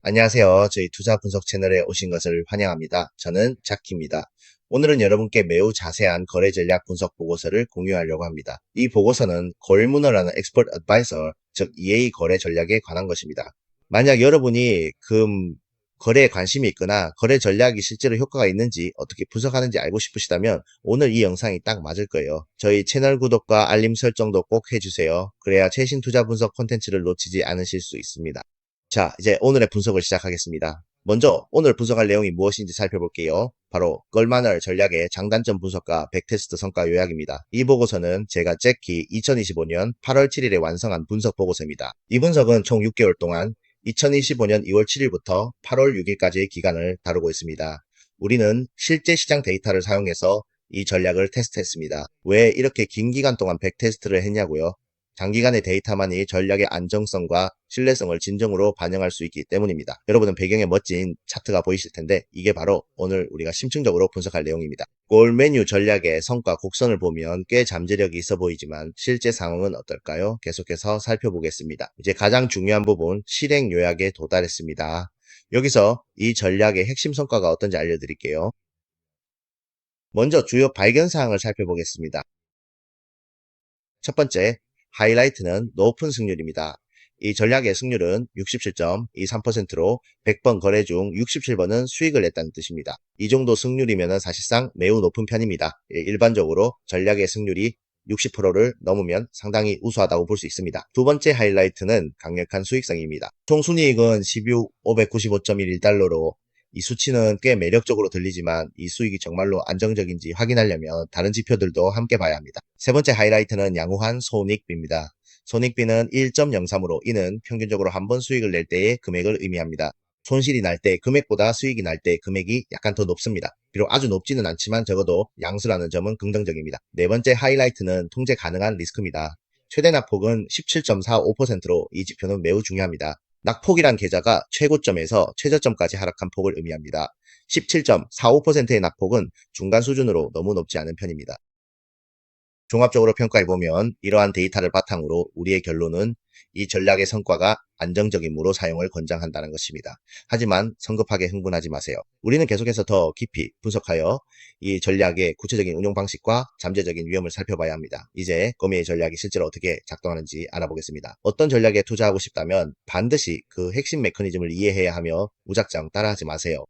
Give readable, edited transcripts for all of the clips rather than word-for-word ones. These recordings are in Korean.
안녕하세요. 저희 투자 분석 채널에 오신 것을 환영합니다. 저는 자키입니다. 오늘은 여러분께 매우 자세한 거래 전략 분석 보고서를 공유하려고 합니다. 이 보고서는 고일문어라는 엑스퍼트 어드바이저, 즉 EA 거래 전략에 관한 것입니다. 만약 여러분이 거래에 관심이 있거나 거래 전략이 실제로 효과가 있는지 어떻게 분석하는지 알고 싶으시다면 오늘 이 영상이 딱 맞을 거예요. 저희 채널 구독과 알림 설정도 꼭 해주세요. 그래야 최신 투자 분석 콘텐츠를 놓치지 않으실 수 있습니다. 자, 이제 오늘의 분석을 시작하겠습니다. 먼저 오늘 분석할 내용이 무엇인지 살펴볼게요. 바로 걸마널 전략의 장단점 분석과 백테스트 성과 요약입니다. 이 보고서는 제가 잭키 2025년 8월 7일에 완성한 분석 보고서입니다. 이 분석은 총 6개월 동안 2025년 2월 7일부터 8월 6일까지의 기간을 다루고 있습니다. 우리는 실제 시장 데이터를 사용해서 이 전략을 테스트했습니다. 왜 이렇게 긴 기간 동안 백테스트를 했냐고요? 장기간의 데이터만이 전략의 안정성과 신뢰성을 진정으로 반영할 수 있기 때문입니다. 여러분은 배경에 멋진 차트가 보이실 텐데 이게 바로 오늘 우리가 심층적으로 분석할 내용입니다. 골 메뉴 전략의 성과 곡선을 보면 꽤 잠재력이 있어 보이지만 실제 상황은 어떨까요? 계속해서 살펴보겠습니다. 이제 가장 중요한 부분 실행 요약에 도달했습니다. 여기서 이 전략의 핵심 성과가 어떤지 알려드릴게요. 먼저 주요 발견사항을 살펴보겠습니다. 첫 번째, 하이라이트는 높은 승률입니다. 이 전략의 승률은 67.23%로 100번 거래 중 67번은 수익을 냈다는 뜻입니다. 이 정도 승률이면 사실상 매우 높은 편입니다. 일반적으로 전략의 승률이 60%를 넘으면 상당히 우수하다고 볼 수 있습니다. 두 번째 하이라이트는 강력한 수익성입니다. 총순이익은 12,595.11달러로 이 수치는 꽤 매력적으로 들리지만 이 수익이 정말로 안정적인지 확인하려면 다른 지표들도 함께 봐야 합니다. 세 번째 하이라이트는 양호한 손익비입니다. 손익비는 1.03으로 이는 평균적으로 한 번 수익을 낼 때의 금액을 의미합니다. 손실이 날 때 금액보다 수익이 날 때 금액이 약간 더 높습니다. 비록 아주 높지는 않지만 적어도 양수라는 점은 긍정적입니다. 네 번째 하이라이트는 통제 가능한 리스크입니다. 최대 낙폭은 17.45%로 이 지표는 매우 중요합니다. 낙폭이란 계좌가 최고점에서 최저점까지 하락한 폭을 의미합니다. 17.45%의 낙폭은 중간 수준으로 너무 높지 않은 편입니다. 종합적으로 평가해보면 이러한 데이터를 바탕으로 우리의 결론은 이 전략의 성과가 안정적이므로 사용을 권장한다는 것입니다. 하지만 성급하게 흥분하지 마세요. 우리는 계속해서 더 깊이 분석하여 이 전략의 구체적인 운용 방식과 잠재적인 위험을 살펴봐야 합니다. 이제 거미의 전략이 실제로 어떻게 작동하는지 알아보겠습니다. 어떤 전략에 투자하고 싶다면 반드시 그 핵심 메커니즘을 이해해야 하며 무작정 따라하지 마세요.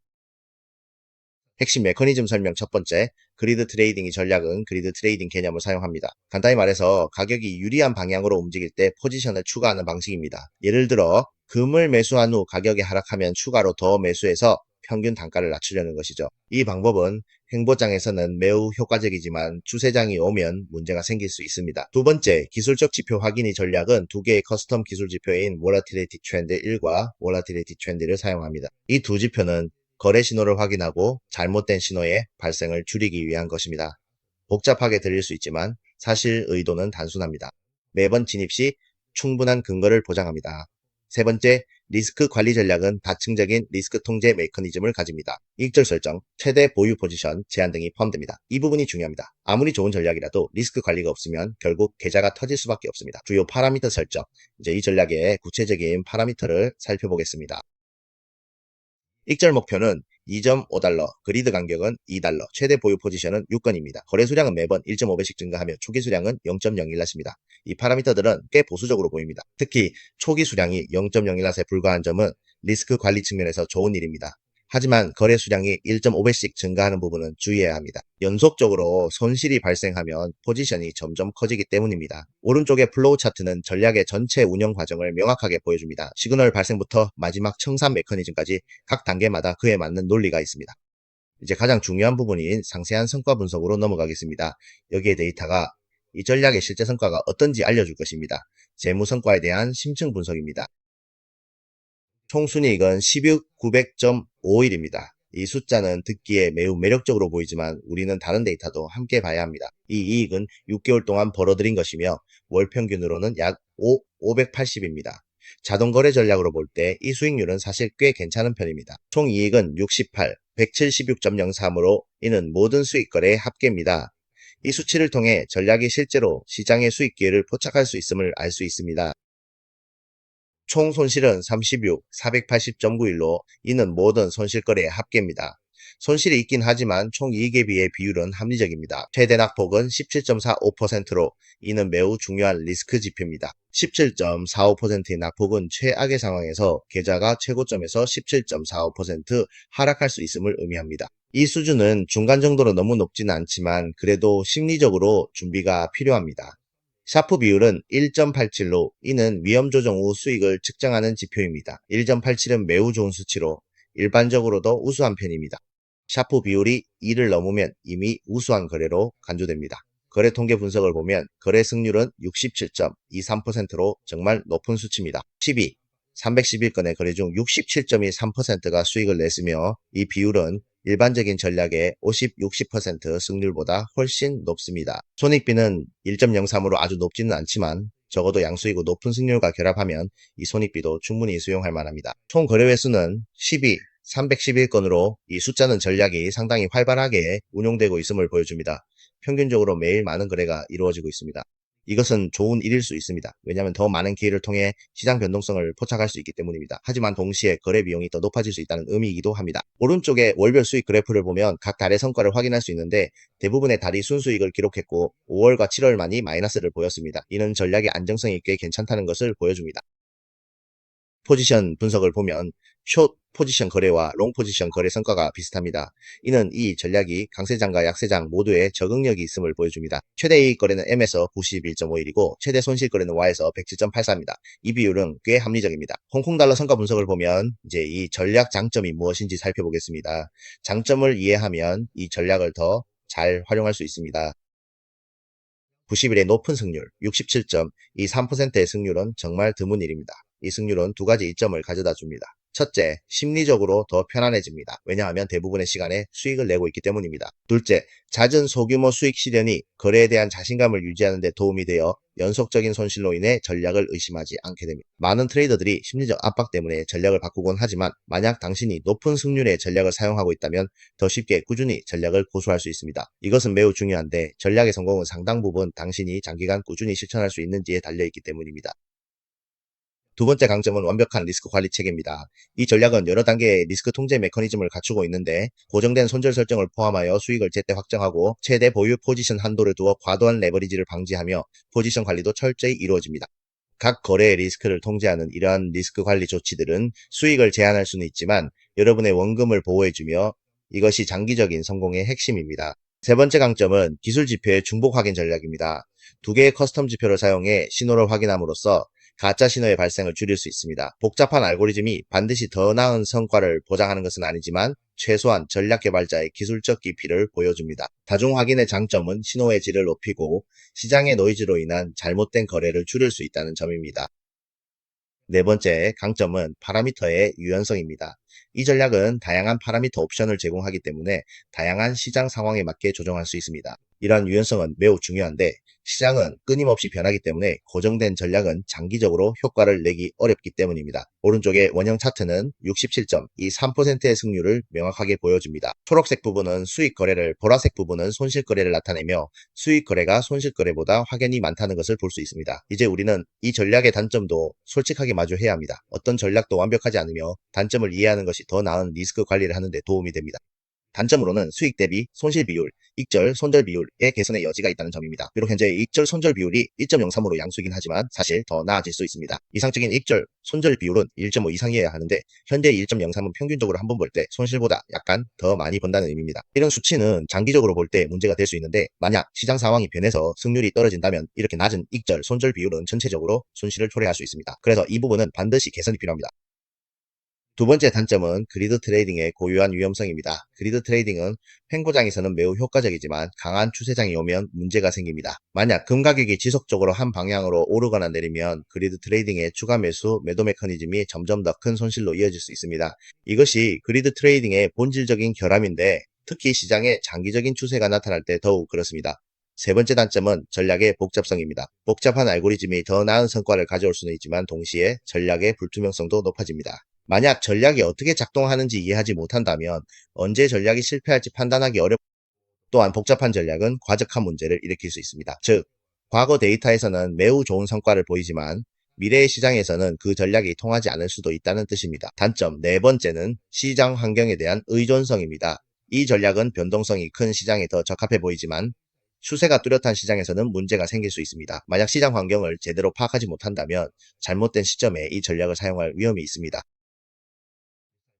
핵심 메커니즘 설명 첫 번째, 그리드 트레이딩의 전략은 그리드 트레이딩 개념을 사용합니다. 간단히 말해서 가격이 유리한 방향으로 움직일 때 포지션을 추가하는 방식입니다. 예를 들어 금을 매수한 후 가격이 하락하면 추가로 더 매수해서 평균 단가를 낮추려는 것이죠. 이 방법은 횡보장에서는 매우 효과적이지만 추세장이 오면 문제가 생길 수 있습니다. 두 번째, 기술적 지표 확인의 전략은 두 개의 커스텀 기술 지표인 Volatility Trend 1과 Volatility Trend를 사용합니다. 이 두 지표는 거래 신호를 확인하고 잘못된 신호의 발생을 줄이기 위한 것입니다. 복잡하게 들릴 수 있지만 사실 의도는 단순합니다. 매번 진입 시 충분한 근거를 보장합니다. 세 번째, 리스크 관리 전략은 다층적인 리스크 통제 메커니즘을 가집니다. 이익절 설정, 최대 보유 포지션, 제한 등이 포함됩니다. 이 부분이 중요합니다. 아무리 좋은 전략이라도 리스크 관리가 없으면 결국 계좌가 터질 수밖에 없습니다. 주요 파라미터 설정, 이제 이 전략의 구체적인 파라미터를 살펴보겠습니다. 익절 목표는 2.5달러, 그리드 간격은 2달러, 최대 보유 포지션은 6건입니다. 거래 수량은 매번 1.5배씩 증가하며 초기 수량은 0.01낫입니다. 이 파라미터들은 꽤 보수적으로 보입니다. 특히 초기 수량이 0.01낫에 불과한 점은 리스크 관리 측면에서 좋은 일입니다. 하지만 거래 수량이 1.5배씩 증가하는 부분은 주의해야 합니다. 연속적으로 손실이 발생하면 포지션이 점점 커지기 때문입니다. 오른쪽의 플로우 차트는 전략의 전체 운영 과정을 명확하게 보여줍니다. 시그널 발생부터 마지막 청산 메커니즘까지 각 단계마다 그에 맞는 논리가 있습니다. 이제 가장 중요한 부분인 상세한 성과 분석으로 넘어가겠습니다. 여기에 데이터가 이 전략의 실제 성과가 어떤지 알려줄 것입니다. 재무 성과에 대한 심층 분석입니다. 총순이익은 12,900.51입니다. 이 숫자는 듣기에 매우 매력적으로 보이지만 우리는 다른 데이터도 함께 봐야 합니다. 이 이익은 6개월 동안 벌어들인 것이며 월 평균으로는 약 580입니다. 자동거래 전략으로 볼 때 이 수익률은 사실 꽤 괜찮은 편입니다. 총이익은 68, 176.03으로 이는 모든 수익거래의 합계입니다. 이 수치를 통해 전략이 실제로 시장의 수익 기회를 포착할 수 있음을 알 수 있습니다. 총 손실은 36, 480.91로 이는 모든 손실거래의 합계입니다. 손실이 있긴 하지만 총 이익에 비해 비율은 합리적입니다. 최대 낙폭은 17.45%로 이는 매우 중요한 리스크 지표입니다. 17.45%의 낙폭은 최악의 상황에서 계좌가 최고점에서 17.45% 하락할 수 있음을 의미합니다. 이 수준은 중간 정도로 너무 높지는 않지만 그래도 심리적으로 준비가 필요합니다. 샤프 비율은 1.87로 이는 위험 조정 후 수익을 측정하는 지표입니다. 1.87은 매우 좋은 수치로 일반적으로도 우수한 편입니다. 샤프 비율이 2를 넘으면 이미 우수한 거래로 간주됩니다. 거래 통계 분석을 보면 거래 승률은 67.23%로 정말 높은 수치입니다. 12. 311건의 거래 중 67.13%가 수익을 냈으며 이 비율은 일반적인 전략의 50, 60% 승률보다 훨씬 높습니다. 손익비는 1.03으로 아주 높지는 않지만 적어도 양수이고 높은 승률과 결합하면 이 손익비도 충분히 수용할 만합니다. 총 거래 횟수는 12, 311건으로 이 숫자는 전략이 상당히 활발하게 운용되고 있음을 보여줍니다. 평균적으로 매일 많은 거래가 이루어지고 있습니다. 이것은 좋은 일일 수 있습니다. 왜냐하면 더 많은 기회를 통해 시장 변동성을 포착할 수 있기 때문입니다. 하지만 동시에 거래 비용이 더 높아질 수 있다는 의미이기도 합니다. 오른쪽에 월별 수익 그래프를 보면 각 달의 성과를 확인할 수 있는데 대부분의 달이 순수익을 기록했고 5월과 7월만이 마이너스를 보였습니다. 이는 전략의 안정성이 꽤 괜찮다는 것을 보여줍니다. 포지션 분석을 보면 숏 포지션 거래와 롱 포지션 거래 성과가 비슷합니다. 이는 이 전략이 강세장과 약세장 모두에 적응력이 있음을 보여줍니다. 최대 이익 거래는 M에서 91.51이고 최대 손실 거래는 Y에서 107.84입니다. 이 비율은 꽤 합리적입니다. 홍콩 달러 성과 분석을 보면 이제 이 전략 장점이 무엇인지 살펴보겠습니다. 장점을 이해하면 이 전략을 더 잘 활용할 수 있습니다. 90일의 높은 승률 67.23%의 승률은 정말 드문 일입니다. 이 승률은 두 가지 이점을 가져다 줍니다. 첫째, 심리적으로 더 편안해집니다. 왜냐하면 대부분의 시간에 수익을 내고 있기 때문입니다. 둘째, 잦은 소규모 수익 실현이 거래에 대한 자신감을 유지하는 데 도움이 되어 연속적인 손실로 인해 전략을 의심하지 않게 됩니다. 많은 트레이더들이 심리적 압박 때문에 전략을 바꾸곤 하지만 만약 당신이 높은 승률의 전략을 사용하고 있다면 더 쉽게 꾸준히 전략을 고수할 수 있습니다. 이것은 매우 중요한데 전략의 성공은 상당 부분 당신이 장기간 꾸준히 실천할 수 있는지에 달려있기 때문입니다. 두 번째 강점은 완벽한 리스크 관리 체계입니다. 이 전략은 여러 단계의 리스크 통제 메커니즘을 갖추고 있는데 고정된 손절 설정을 포함하여 수익을 제때 확정하고 최대 보유 포지션 한도를 두어 과도한 레버리지를 방지하며 포지션 관리도 철저히 이루어집니다. 각 거래의 리스크를 통제하는 이러한 리스크 관리 조치들은 수익을 제한할 수는 있지만 여러분의 원금을 보호해주며 이것이 장기적인 성공의 핵심입니다. 세 번째 강점은 기술 지표의 중복 확인 전략입니다. 두 개의 커스텀 지표를 사용해 신호를 확인함으로써 가짜 신호의 발생을 줄일 수 있습니다. 복잡한 알고리즘이 반드시 더 나은 성과를 보장하는 것은 아니지만 최소한 전략 개발자의 기술적 깊이를 보여줍니다. 다중 확인의 장점은 신호의 질을 높이고 시장의 노이즈로 인한 잘못된 거래를 줄일 수 있다는 점입니다. 네 번째 강점은 파라미터의 유연성입니다. 이 전략은 다양한 파라미터 옵션을 제공하기 때문에 다양한 시장 상황에 맞게 조정할 수 있습니다. 이러한 유연성은 매우 중요한데 시장은 끊임없이 변하기 때문에 고정된 전략은 장기적으로 효과를 내기 어렵기 때문입니다. 오른쪽의 원형 차트는 67.23%의 승률을 명확하게 보여줍니다. 초록색 부분은 수익 거래를, 보라색 부분은 손실 거래를 나타내며 수익 거래가 손실 거래보다 확연히 많다는 것을 볼 수 있습니다. 이제 우리는 이 전략의 단점도 솔직하게 마주해야 합니다. 어떤 전략도 완벽하지 않으며 단점을 이해하는 것이 더 나은 리스크 관리를 하는 데 도움이 됩니다. 단점으로는 수익 대비 손실 비율, 익절, 손절 비율의 개선의 여지가 있다는 점입니다. 비록 현재 익절, 손절 비율이 1.03으로 양수이긴 하지만 사실 더 나아질 수 있습니다. 이상적인 익절, 손절 비율은 1.5 이상이어야 하는데 현재 1.03은 평균적으로 한 번 볼 때 손실보다 약간 더 많이 번다는 의미입니다. 이런 수치는 장기적으로 볼 때 문제가 될 수 있는데 만약 시장 상황이 변해서 승률이 떨어진다면 이렇게 낮은 익절, 손절 비율은 전체적으로 손실을 초래할 수 있습니다. 그래서 이 부분은 반드시 개선이 필요합니다. 두 번째 단점은 그리드 트레이딩의 고유한 위험성입니다. 그리드 트레이딩은 횡보장에서는 매우 효과적이지만 강한 추세장이 오면 문제가 생깁니다. 만약 금 가격이 지속적으로 한 방향으로 오르거나 내리면 그리드 트레이딩의 추가 매수, 매도 메커니즘이 점점 더 큰 손실로 이어질 수 있습니다. 이것이 그리드 트레이딩의 본질적인 결함인데 특히 시장의 장기적인 추세가 나타날 때 더욱 그렇습니다. 세 번째 단점은 전략의 복잡성입니다. 복잡한 알고리즘이 더 나은 성과를 가져올 수는 있지만 동시에 전략의 불투명성도 높아집니다. 만약 전략이 어떻게 작동하는지 이해하지 못한다면 언제 전략이 실패할지 판단하기 어렵고 또한 복잡한 전략은 과적한 문제를 일으킬 수 있습니다. 즉, 과거 데이터에서는 매우 좋은 성과를 보이지만 미래의 시장에서는 그 전략이 통하지 않을 수도 있다는 뜻입니다. 단점 네 번째는 시장 환경에 대한 의존성입니다. 이 전략은 변동성이 큰 시장에 더 적합해 보이지만 추세가 뚜렷한 시장에서는 문제가 생길 수 있습니다. 만약 시장 환경을 제대로 파악하지 못한다면 잘못된 시점에 이 전략을 사용할 위험이 있습니다.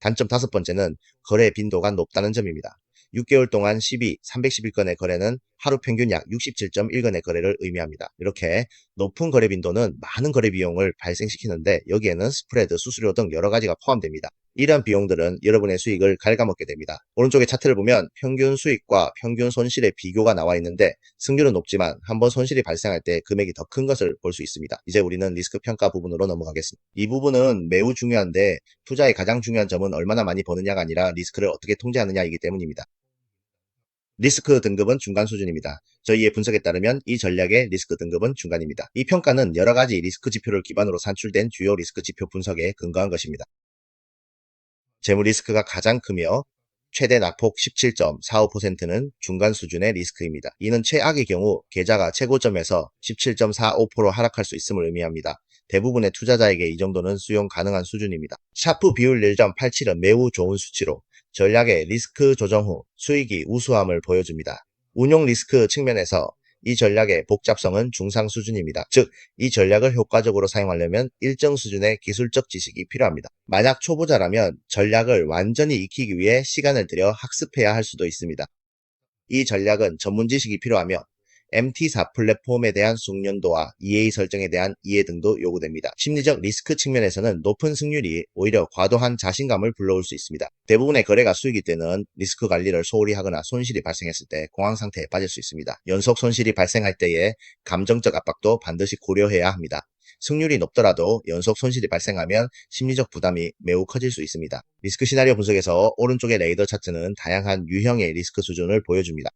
단점 다섯 번째는 거래 빈도가 높다는 점입니다. 6개월 동안 311건의 거래는 하루 평균 약 67.1건의 거래를 의미합니다. 이렇게 높은 거래 빈도는 많은 거래 비용을 발생시키는데 여기에는 스프레드, 수수료 등 여러 가지가 포함됩니다. 이러한 비용들은 여러분의 수익을 갉아먹게 됩니다. 오른쪽에 차트를 보면 평균 수익과 평균 손실의 비교가 나와 있는데 승률은 높지만 한번 손실이 발생할 때 금액이 더 큰 것을 볼 수 있습니다. 이제 우리는 리스크 평가 부분으로 넘어가겠습니다. 이 부분은 매우 중요한데 투자의 가장 중요한 점은 얼마나 많이 버느냐가 아니라 리스크를 어떻게 통제하느냐이기 때문입니다. 리스크 등급은 중간 수준입니다. 저희의 분석에 따르면 이 전략의 리스크 등급은 중간입니다. 이 평가는 여러 가지 리스크 지표를 기반으로 산출된 주요 리스크 지표 분석에 근거한 것입니다. 재무 리스크가 가장 크며 최대 낙폭 17.45%는 중간 수준의 리스크입니다. 이는 최악의 경우 계좌가 최고점에서 17.45% 하락할 수 있음을 의미합니다. 대부분의 투자자에게 이 정도는 수용 가능한 수준입니다. 샤프 비율 1.87은 매우 좋은 수치로 전략의 리스크 조정 후 수익이 우수함을 보여줍니다. 운용 리스크 측면에서 이 전략의 복잡성은 중상 수준입니다. 즉, 이 전략을 효과적으로 사용하려면 일정 수준의 기술적 지식이 필요합니다. 만약 초보자라면 전략을 완전히 익히기 위해 시간을 들여 학습해야 할 수도 있습니다. 이 전략은 전문 지식이 필요하며 MT4 플랫폼에 대한 숙련도와 EA 설정에 대한 이해 등도 요구됩니다. 심리적 리스크 측면에서는 높은 승률이 오히려 과도한 자신감을 불러올 수 있습니다. 대부분의 거래가 수익일 때는 리스크 관리를 소홀히 하거나 손실이 발생했을 때 공황 상태에 빠질 수 있습니다. 연속 손실이 발생할 때에 감정적 압박도 반드시 고려해야 합니다. 승률이 높더라도 연속 손실이 발생하면 심리적 부담이 매우 커질 수 있습니다. 리스크 시나리오 분석에서 오른쪽의 레이더 차트는 다양한 유형의 리스크 수준을 보여줍니다.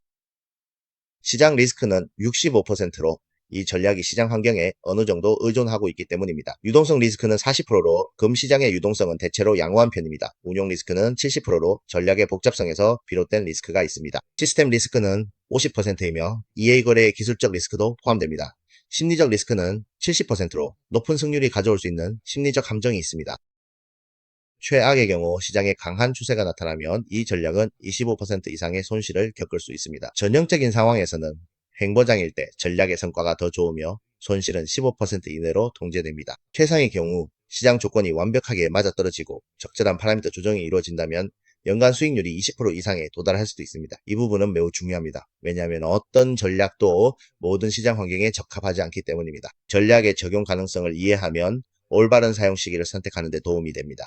시장 리스크는 65%로 이 전략이 시장 환경에 어느 정도 의존하고 있기 때문입니다. 유동성 리스크는 40%로 금시장의 유동성은 대체로 양호한 편입니다. 운용 리스크는 70%로 전략의 복잡성에서 비롯된 리스크가 있습니다. 시스템 리스크는 50%이며 EA 거래의 기술적 리스크도 포함됩니다. 심리적 리스크는 70%로 높은 승률이 가져올 수 있는 심리적 함정이 있습니다. 최악의 경우 시장에 강한 추세가 나타나면 이 전략은 25% 이상의 손실을 겪을 수 있습니다. 전형적인 상황에서는 횡보장일 때 전략의 성과가 더 좋으며 손실은 15% 이내로 통제됩니다. 최상의 경우 시장 조건이 완벽하게 맞아떨어지고 적절한 파라미터 조정이 이루어진다면 연간 수익률이 20% 이상에 도달할 수도 있습니다. 이 부분은 매우 중요합니다. 왜냐하면 어떤 전략도 모든 시장 환경에 적합하지 않기 때문입니다. 전략의 적용 가능성을 이해하면 올바른 사용 시기를 선택하는 데 도움이 됩니다.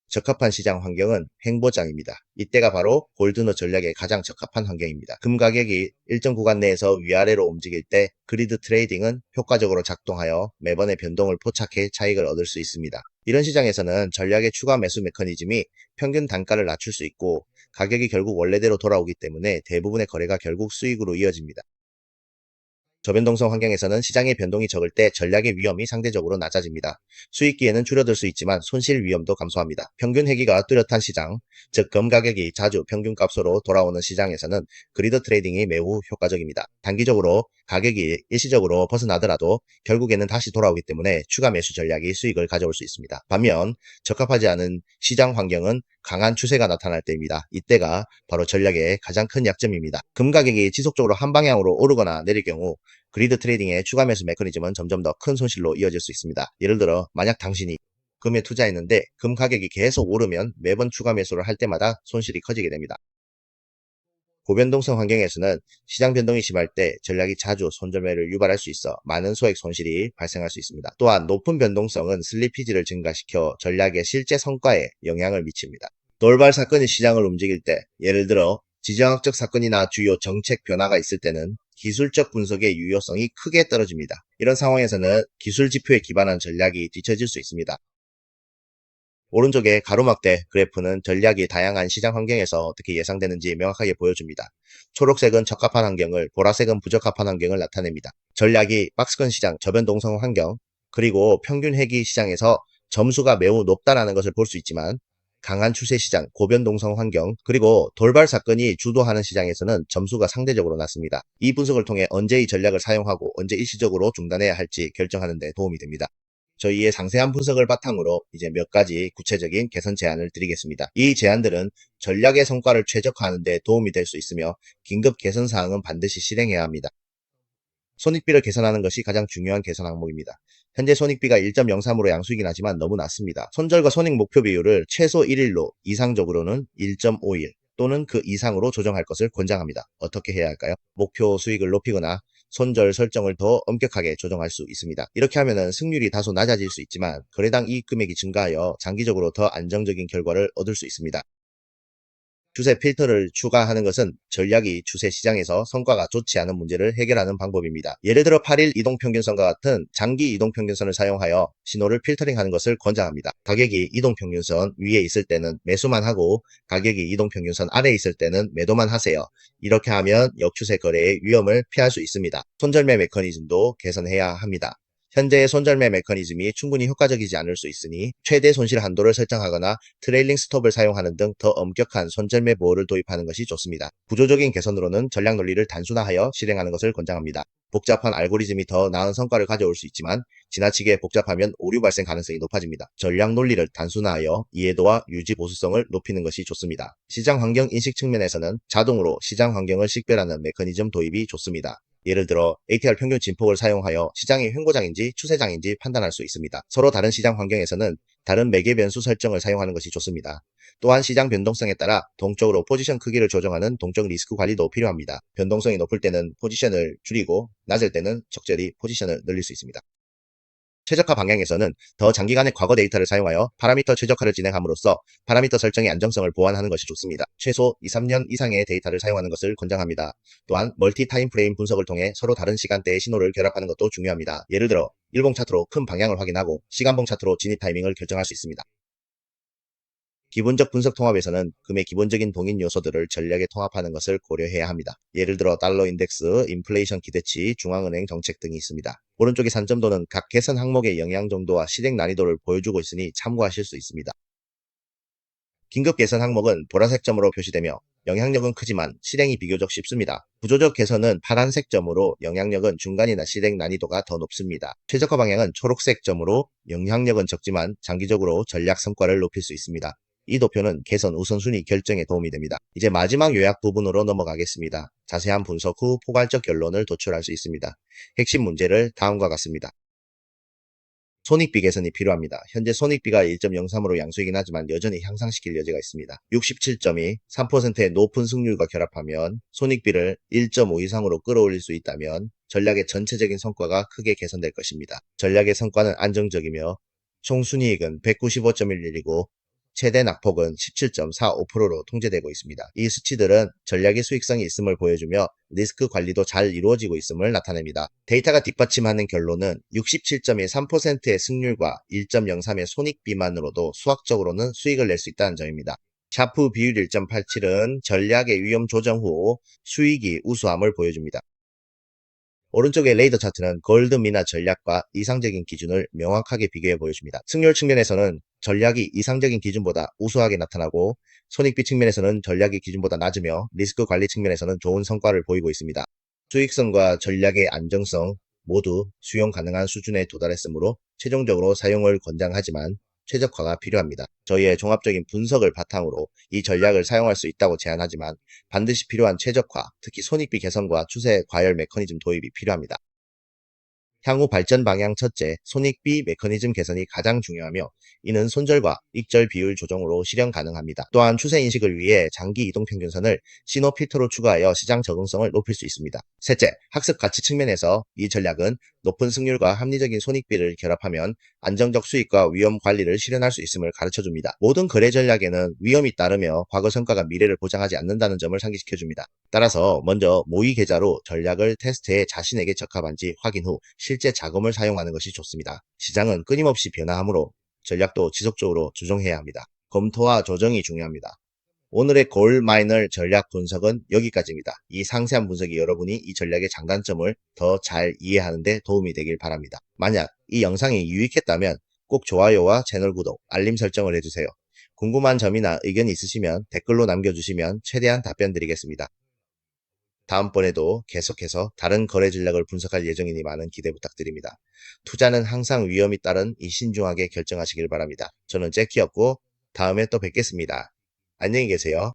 적합한 시장 환경은 횡보장입니다. 이때가 바로 골드너 전략에 가장 적합한 환경입니다. 금 가격이 일정 구간 내에서 위아래로 움직일 때 그리드 트레이딩은 효과적으로 작동하여 매번의 변동을 포착해 차익을 얻을 수 있습니다. 이런 시장에서는 전략의 추가 매수 메커니즘이 평균 단가를 낮출 수 있고 가격이 결국 원래대로 돌아오기 때문에 대부분의 거래가 결국 수익으로 이어집니다. 저변동성 환경에서는 시장의 변동이 적을 때 전략의 위험이 상대적으로 낮아집니다. 수익기에는 줄어들 수 있지만 손실 위험도 감소합니다. 평균 회귀가 뚜렷한 시장, 즉 금 가격이 자주 평균값으로 돌아오는 시장에서는 그리드 트레이딩이 매우 효과적입니다. 단기적으로 가격이 일시적으로 벗어나더라도 결국에는 다시 돌아오기 때문에 추가 매수 전략이 수익을 가져올 수 있습니다. 반면 적합하지 않은 시장 환경은 강한 추세가 나타날 때입니다. 이때가 바로 전략의 가장 큰 약점입니다. 금 가격이 지속적으로 한 방향으로 오르거나 내릴 경우 그리드 트레이딩의 추가 매수 메커니즘은 점점 더 큰 손실로 이어질 수 있습니다. 예를 들어 만약 당신이 금에 투자했는데 금 가격이 계속 오르면 매번 추가 매수를 할 때마다 손실이 커지게 됩니다. 고변동성 환경에서는 시장 변동이 심할 때 전략이 자주 손절매를 유발할 수 있어 많은 소액 손실이 발생할 수 있습니다. 또한 높은 변동성은 슬리피지를 증가시켜 전략의 실제 성과에 영향을 미칩니다. 돌발 사건이 시장을 움직일 때, 예를 들어 지정학적 사건이나 주요 정책 변화가 있을 때는 기술적 분석의 유효성이 크게 떨어집니다. 이런 상황에서는 기술 지표에 기반한 전략이 뒤처질 수 있습니다. 오른쪽의 가로막대 그래프는 전략이 다양한 시장 환경에서 어떻게 예상되는지 명확하게 보여줍니다. 초록색은 적합한 환경을, 보라색은 부적합한 환경을 나타냅니다. 전략이 박스권 시장, 저변동성 환경, 그리고 평균 회귀 시장에서 점수가 매우 높다는 것을 볼 수 있지만 강한 추세 시장, 고변동성 환경, 그리고 돌발 사건이 주도하는 시장에서는 점수가 상대적으로 낮습니다. 이 분석을 통해 언제 이 전략을 사용하고 언제 일시적으로 중단해야 할지 결정하는 데 도움이 됩니다. 저희의 상세한 분석을 바탕으로 이제 몇 가지 구체적인 개선 제안을 드리겠습니다. 이 제안들은 전략의 성과를 최적화하는 데 도움이 될 수 있으며 긴급 개선 사항은 반드시 실행해야 합니다. 손익비를 개선하는 것이 가장 중요한 개선 항목입니다. 현재 손익비가 1.03으로 양수익이 나지만 너무 낮습니다. 손절과 손익 목표 비율을 최소 1일로, 이상적으로는 1.5일 또는 그 이상으로 조정할 것을 권장합니다. 어떻게 해야 할까요? 목표 수익을 높이거나 손절 설정을 더 엄격하게 조정할 수 있습니다. 이렇게 하면 승률이 다소 낮아질 수 있지만 거래당 이익 금액이 증가하여 장기적으로 더 안정적인 결과를 얻을 수 있습니다. 추세 필터를 추가하는 것은 전략이 추세 시장에서 성과가 좋지 않은 문제를 해결하는 방법입니다. 예를 들어 8일 이동평균선과 같은 장기 이동평균선을 사용하여 신호를 필터링하는 것을 권장합니다. 가격이 이동평균선 위에 있을 때는 매수만 하고 가격이 이동평균선 아래에 있을 때는 매도만 하세요. 이렇게 하면 역추세 거래의 위험을 피할 수 있습니다. 손절매 메커니즘도 개선해야 합니다. 현재의 손절매 메커니즘이 충분히 효과적이지 않을 수 있으니 최대 손실 한도를 설정하거나 트레일링 스톱을 사용하는 등 더 엄격한 손절매 보호를 도입하는 것이 좋습니다. 구조적인 개선으로는 전략 논리를 단순화하여 실행하는 것을 권장합니다. 복잡한 알고리즘이 더 나은 성과를 가져올 수 있지만 지나치게 복잡하면 오류 발생 가능성이 높아집니다. 전략 논리를 단순화하여 이해도와 유지 보수성을 높이는 것이 좋습니다. 시장 환경 인식 측면에서는 자동으로 시장 환경을 식별하는 메커니즘 도입이 좋습니다. 예를 들어 ATR 평균 진폭을 사용하여 시장이 횡보장인지 추세장인지 판단할 수 있습니다. 서로 다른 시장 환경에서는 다른 매개 변수 설정을 사용하는 것이 좋습니다. 또한 시장 변동성에 따라 동적으로 포지션 크기를 조정하는 동적 리스크 관리도 필요합니다. 변동성이 높을 때는 포지션을 줄이고 낮을 때는 적절히 포지션을 늘릴 수 있습니다. 최적화 방향에서는 더 장기간의 과거 데이터를 사용하여 파라미터 최적화를 진행함으로써 파라미터 설정의 안정성을 보완하는 것이 좋습니다. 최소 2-3년 이상의 데이터를 사용하는 것을 권장합니다. 또한 멀티 타임프레임 분석을 통해 서로 다른 시간대의 신호를 결합하는 것도 중요합니다. 예를 들어 일봉 차트로 큰 방향을 확인하고 시간봉 차트로 진입 타이밍을 결정할 수 있습니다. 기본적 분석 통합에서는 금의 기본적인 동인 요소들을 전략에 통합하는 것을 고려해야 합니다. 예를 들어 달러 인덱스, 인플레이션 기대치, 중앙은행 정책 등이 있습니다. 오른쪽의 산점도는 각 개선 항목의 영향 정도와 실행 난이도를 보여주고 있으니 참고하실 수 있습니다. 긴급 개선 항목은 보라색 점으로 표시되며 영향력은 크지만 실행이 비교적 쉽습니다. 구조적 개선은 파란색 점으로 영향력은 중간이나 실행 난이도가 더 높습니다. 최적화 방향은 초록색 점으로 영향력은 적지만 장기적으로 전략 성과를 높일 수 있습니다. 이 도표는 개선 우선순위 결정에 도움이 됩니다. 이제 마지막 요약 부분으로 넘어가겠습니다. 자세한 분석 후 포괄적 결론을 도출할 수 있습니다. 핵심 문제를 다음과 같습니다. 손익비 개선이 필요합니다. 현재 손익비가 1.03으로 양수이긴 하지만 여전히 향상시킬 여지가 있습니다. 67점이 3%의 높은 승률과 결합하면 손익비를 1.5 이상으로 끌어올릴 수 있다면 전략의 전체적인 성과가 크게 개선될 것입니다. 전략의 성과는 안정적이며 총순이익은 195.11이고 최대 낙폭은 17.45%로 통제되고 있습니다. 이 수치들은 전략의 수익성이 있음을 보여주며 리스크 관리도 잘 이루어지고 있음을 나타냅니다. 데이터가 뒷받침하는 결론은 67점의 3%의 승률과 1.03의 손익비만으로도 수학적으로는 수익을 낼 수 있다는 점입니다. 샤프 비율 1.87은 전략의 위험 조정 후 수익이 우수함을 보여줍니다. 오른쪽의 레이더 차트는 골드미나 전략과 이상적인 기준을 명확하게 비교해 보여줍니다. 승률 측면에서는 전략이 이상적인 기준보다 우수하게 나타나고 손익비 측면에서는 전략이 기준보다 낮으며 리스크 관리 측면에서는 좋은 성과를 보이고 있습니다. 수익성과 전략의 안정성 모두 수용 가능한 수준에 도달했으므로 최종적으로 사용을 권장하지만 최적화가 필요합니다. 저희의 종합적인 분석을 바탕으로 이 전략을 사용할 수 있다고 제안하지만 반드시 필요한 최적화, 특히 손익비 개선과 추세 과열 메커니즘 도입이 필요합니다. 향후 발전 방향 첫째, 손익비 메커니즘 개선이 가장 중요하며 이는 손절과 익절 비율 조정으로 실현 가능합니다. 또한 추세 인식을 위해 장기 이동평균선을 신호 필터로 추가하여 시장 적응성을 높일 수 있습니다. 셋째, 학습 가치 측면에서 이 전략은 높은 승률과 합리적인 손익비를 결합하면 안정적 수익과 위험 관리를 실현할 수 있음을 가르쳐줍니다. 모든 거래 전략에는 위험이 따르며 과거 성과가 미래를 보장하지 않는다는 점을 상기시켜줍니다. 따라서 먼저 모의 계좌로 전략을 테스트해 자신에게 적합한지 확인 후 실제 자금을 사용하는 것이 좋습니다. 시장은 끊임없이 변화하므로 전략도 지속적으로 조정해야 합니다. 검토와 조정이 중요합니다. 오늘의 골마이너 전략 분석은 여기까지입니다. 이 상세한 분석이 여러분이 이 전략의 장단점을 더 잘 이해하는 데 도움이 되길 바랍니다. 만약 이 영상이 유익했다면 꼭 좋아요와 채널 구독, 알림 설정을 해주세요. 궁금한 점이나 의견이 있으시면 댓글로 남겨주시면 최대한 답변 드리겠습니다. 다음번에도 계속해서 다른 거래 전략을 분석할 예정이니 많은 기대 부탁드립니다. 투자는 항상 위험이 따른 신중하게 결정하시길 바랍니다. 저는 잭키였고 다음에 또 뵙겠습니다. 안녕히 계세요.